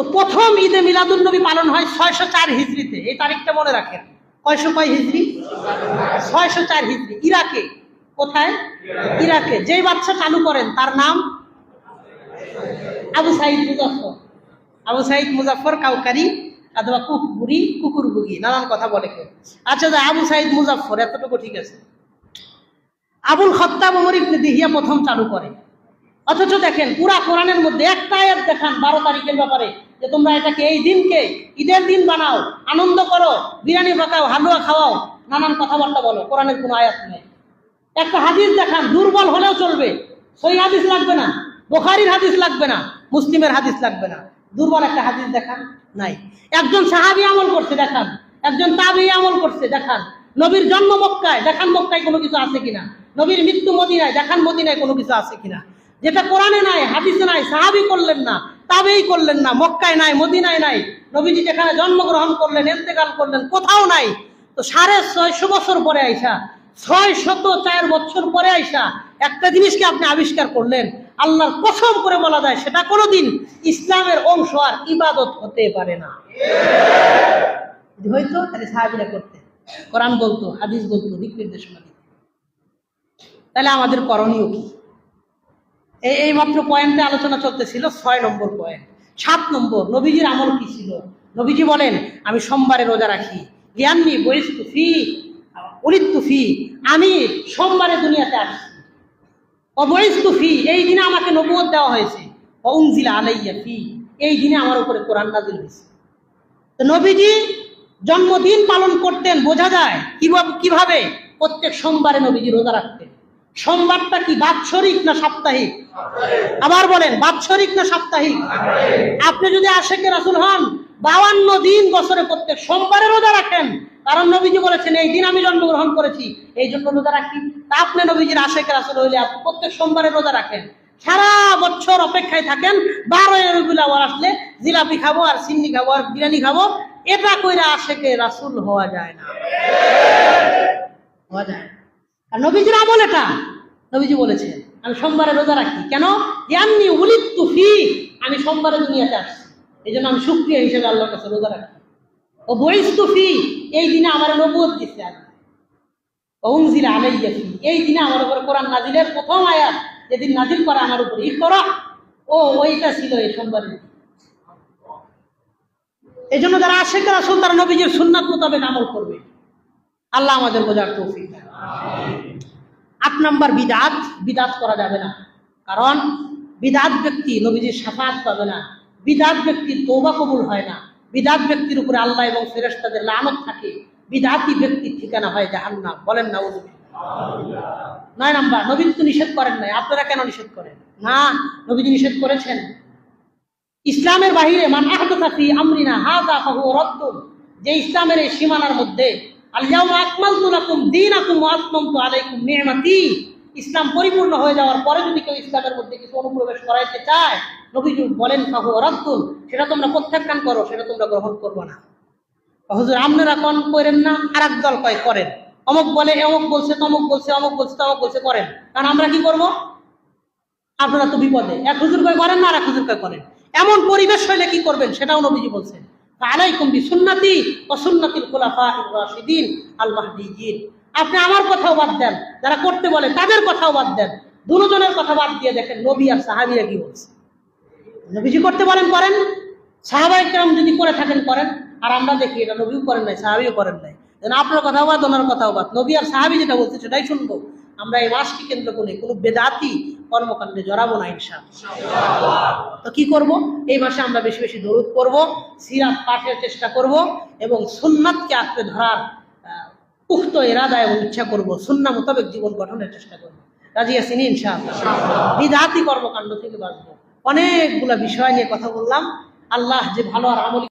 তো প্রথম ঈদে মিলাদুন নবী পালন হয় 604 হিজরিতে। এই তারিখটা মনে রাখেন। কয় হিজরি? 604 হিজরি। ইরাকে। কোথায়? ইরাকে। যেই বাচ্চা চালু করেন তার নাম আবু সাইদ মুজাফফর। আবু সাইদ মুজাফফর কাউকারি অথবা কুকুরবুগি নানান কথা বলে কেউ। আচ্ছা, আবু সাইদ মুজাফফর এতটুকু ঠিক আছে। আবুল খত্তাব ওমর ইবনে দিহিয়া প্রথম চালু করে। অথচ দেখেন পুরা কোরআনের মধ্যে একটা আয়াত দেখান 12 তারিখের ব্যাপারে, যে তোমরা এটাকে এই দিনকে ঈদের দিন বানাও, আনন্দ করো, বিরিয়ানি পাকাও, হালুয়া খাওয়াও, নানান কথাবার্তা বলো। কোরআনের কোনো আয়াত নেই। একটা হাদিস দেখান, দুর্বল হলেও চলবে, সহি হাদিস লাগবে না, বুখারীর হাদিস লাগবে না, মুসলিমের হাদিস লাগবে না, দুর্বল একটা হাদিস দেখান, নাই। একজন সাহাবী আমল করছে দেখান, একজন তাবেঈ আমল করছে দেখান। নবীর জন্ম মক্কায় দেখান, মক্কায় কোনো কিছু আছে কিনা। নবীর মৃত্যু মদিনায় দেখান, মদিনায় কোনো কিছু আছে কিনা। যেটা কোরআনে নাই, হাদিসে নাই, সাহাবী করলেন না, তাবেঈ করলেন না, মক্কায় নাই, মদিনায় নাই, নবীজি যেখানে জন্মগ্রহণ করলেন, ইন্তেকাল করলেন, কোথাও নাই। তো 650 বছর পরে আইসা, 604 বছর পরে আইসা একটা জিনিসকে আপনি আবিষ্কার করলেন, আল্লাহর কসম করে বলা যায় সেটা কোনোদিন ইসলামের অংশ আর ইবাদত হতে পারে না। হয়তো তাহলে সাহাবীরা করতে, কোরআন বলতো, হাদিস বলতো, দিক নির্দেশনা দিত। তাহলে আমাদের করণীয় কি? এই মাত্র পয়েন্টে আলোচনা চলতেছিল। 6 নম্বর পয়েন্ট। 7 নম্বর, নবীজির আমল কি ছিল? নবীজি বলেন, আমি সোমবারে রোজা রাখি। জ্ঞানী বইস্তুফি, আমি সোমবারে দুনিয়াতে আসছি। অবইস্তুফি, এই দিনে আমাকে নবুয়ত দেওয়া হয়েছে। উনজিলা আলাইয়া ফি, এই দিনে আমার উপরে কোরআন নাযিল হয়েছে। তো নবীজি জন্মদিন পালন করতেন, বোঝা যায় কিভাবে? প্রত্যেক সোমবারে নবীজি রোজা রাখতেন। সোমবারটা কি বাৎসরিক না সাপ্তাহিক? আবার বলেন, বাৎসরিক না সাপ্তাহিক? আপনি যদি আশেকে রাসূল হন, 52 দিন বছরে প্রত্যেক সোমবারে রোজা রাখেন, কারণ নবীজি বলেছেন এই দিন আমি জন্মগ্রহণ করেছি, এই জন্য রোজা রাখি। তা আপনি নবীজির আশেকে রাসূল হইলে আপনি প্রত্যেক সোমবারে রোজা রাখেন, সারা বছর অপেক্ষায় থাকেন 12 রবিউল আউয়াল আসলে জিলাপি খাবো আর সিন্নি খাবো আর বিরিয়ানি খাবো। এটা কইরা আশেকে রাসূল হওয়া যায় না, হওয়া যায় না। আর নবীজির আমল এটা। নবীজি বলেছেন আমি সোমবারে রোজা রাখি। কেন? ইয়ান্নি উলিদতু ফি, আমি সোমবারে দুনিয়াতে আসছি, এই জন্য আমি শুকরিয়া হিসেবে আল্লাহর কাছে রোজা রাখি। ও বুইস্তু ফি, এই দিনে আমার নবুয়ত দিচ্ছে আল্লাহ। উনজিলা আলাইয়া ফি, এই দিনে আমার উপরে কোরআন নাজিলের প্রথম আয়াত যেদিন নাজিল করা আমার উপরে, ইকরা, ওইটা ছিল এই সোমবারে। এই জন্য যারা আশেকে রাসূল তারা নবীজির সুন্নাত মোতাবেক আমল করবে। আল্লাহ আমাদের বোঝার তৌফিক দেন। 8 নম্বর, বিদাত করা যাবে না। কারণ বিদাত ব্যক্তি নবীজির শাফাআত পাবে না, বিদাত ব্যক্তির তওবা কবুল হয় না, বিদাত ব্যক্তির উপরে আল্লাহ এবং ফেরেশতাদের লানত থাকে, বিদাতি ব্যক্তির ঠিকানা হয় জাহান্নাম। বলেন নাউযুবিল্লাহ। 9 নম্বর, নবীজি তো নিষেধ করেন নাই, আপনারা কেন নিষেধ করেন? না, নবীজি নিষেধ করেছেন। ইসলামের বাহিরে মান আহদাসা ফি আমরিনা হাযা ফাহুয়া রাদ্দুন, যে ইসলামের এই সীমানার মধ্যে আল-ইয়াওমা আকমালতু লাকুম দীনাকুম ওয়া আতমামতু আলাইকুম নি'মাতি, ইসলাম পরিপূর্ণ হয়ে যাওয়ার পরে যদি কেউ ইসলামের মধ্যে কিছু অনুপ্রবেশ করাইতে চায়, নবীজি বলেন ফাহুয়া রাদ্দুন, সেটা তোমরা প্রত্যাখ্যান করো, সেটা তোমরা গ্রহণ করবে না। হুজুর আপনারা কোন করেন না, আর এক দল কয় করেন, অমুক বলে, অমুক বলছে, তমুক বলছে, অমুক বলছে, তমুক বলছে, করেন। কারণ আমরা কি করব? আপনারা তো বিপদে। এক হুজুর কয় করেন না, আর এক হুজুর কয় করেন। এমন পরিবেশ হইলে কি করবেন সেটাও নবীজি বলছেন। আলাইকুম বিসুন্নতি ওয়া সুন্নাতিল খুলাফাইর রাশিদিন আল মাহদিয়িন, আপনি আমার কথাও বাদ দেন, যারা করতে বলে তাদের কথাও বাদ দেন, দুজনের কথা বাদ দিয়ে দেখেন নবী আর সাহাবীরা কি বলছে। নবীজি করতে বলেন করেন, সাহাবায়ে কেরাম যদি করে থাকেন করেন, আর আমরা দেখি এটা নবীও করেন নাই, সাহাবীও করেন নাই, আপনার কথাও বাদ, ওনার কথাও বাদ, নবী আর সাহাবী যেটা বলছে সেটাই শুনবো। আমরা এই মাসকে কেন্দ্র করে কোনো বেদাতি কর্মকাণ্ডে জড়াবো না ইনশাআল্লাহ। তো কি করব? এই মাসে আমরা বেশি বেশি দরুদ করব, সিরাত পাঠের চেষ্টা করব এবং সুন্নাতকে আঁকড়ে ধরার পুখ্ত ইরাদা এবং ইচ্ছা করব, সুন্নাহ মোতাবেক জীবন গঠনের চেষ্টা করব। রাজি আছেন ইনশাআল্লাহ? বিদআতি কর্মকাণ্ড থেকে বাঁচবো। অনেকগুলা বিষয় নিয়ে কথা বললাম। আল্লাহ যে ভালো আর আমল